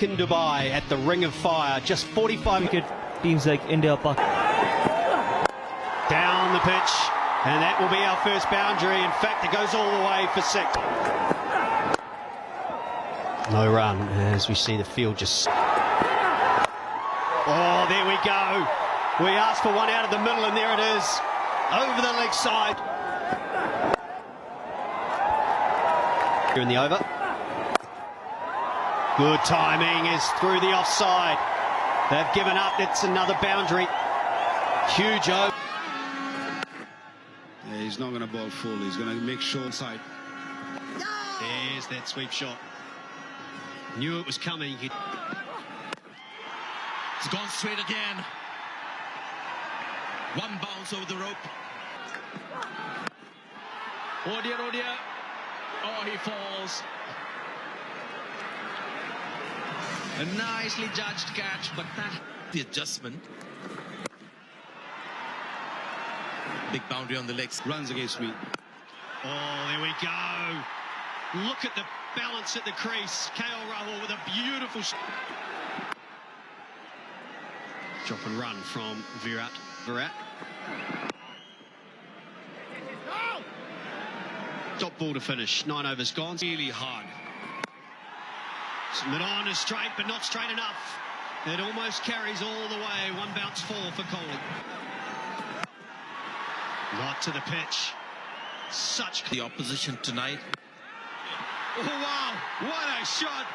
back in Dubai at the Ring of Fire. Just 45 cricket teams like India, down the pitch, and that will be our first boundary. In fact, it goes all the way for 6. No run, as we see the field just... Oh, there we go. We asked for one out of the middle, and there it is. Over the leg side. Here in the over. Good timing is through the offside. They've given up. It's another boundary. Huge over. Yeah, he's not going to bowl full. He's going to make sure inside. There's that sweep shot. Knew it was coming. It's gone straight again. One bounce over the rope. Oh dear, oh dear. Oh, he falls. A nicely judged catch, but that the adjustment. Big boundary on the legs. Runs against me. Oh, there we go. Look at the balance at the crease. KL Rahul with a beautiful shot. Drop and run from Virat. Top ball to finish. 9 overs gone. Really hard. Mid-on is straight, but not straight enough. It almost carries all the way. One bounce fall for Kohli. Not to the pitch. Such The opposition tonight. Oh, wow. What a shot.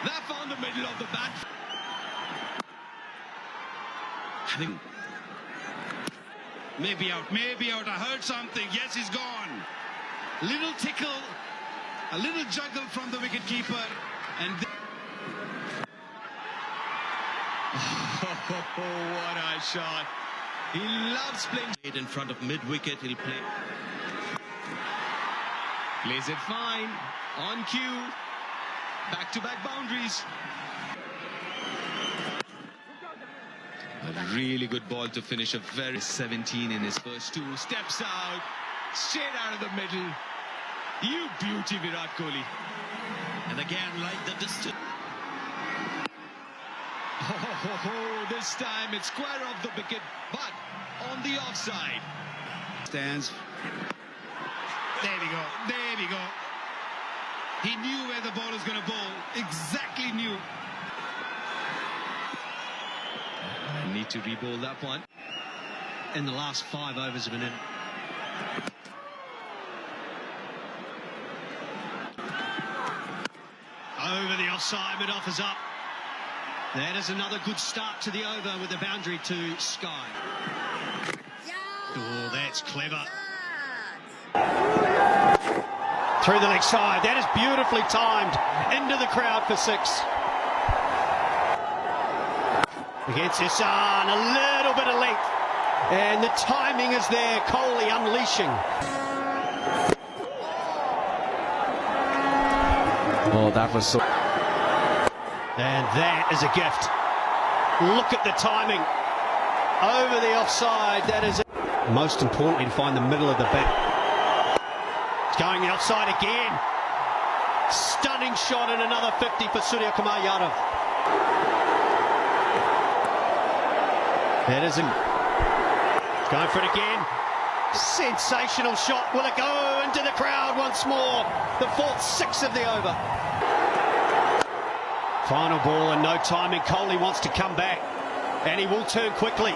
That found the middle of the bat. I think Maybe out, maybe out. I heard something. Yes, he's gone. Little tickle, a little juggle from the wicketkeeper, and what a shot. He loves playing in front of mid-wicket. He'll play. Plays it fine. On cue. Back-to-back boundaries. A really good ball to finish a very 17 in his first 2. Steps out. Straight out of the middle. You beauty, Virat Kohli. And again, like the distance. This time it's square off the wicket, but on the offside. stands. There we go. There we go. He knew where the ball was going to bowl. Exactly knew. I need to re-bowl that one. In the last 5 overs of an inning. Over the offside, mid off is up. That is another good start to the over with the boundary to Sky. Oh, that's clever. Through the leg side, that is beautifully timed into the crowd for 6. Against Hassan, a little bit of length. And the timing is there, Kohli unleashing. Oh, that was so... And that is a gift. Look at the timing. Over the offside, that is it. Most importantly, to find the middle of the bat. It's going the offside again. Stunning shot and another 50 for Surya Kumar Yadav. That isn't... Going for it again. Sensational shot. Will it go into the crowd once more? The 4th 6 of the over. Final ball and no timing. Kohli wants to come back. And he will turn quickly.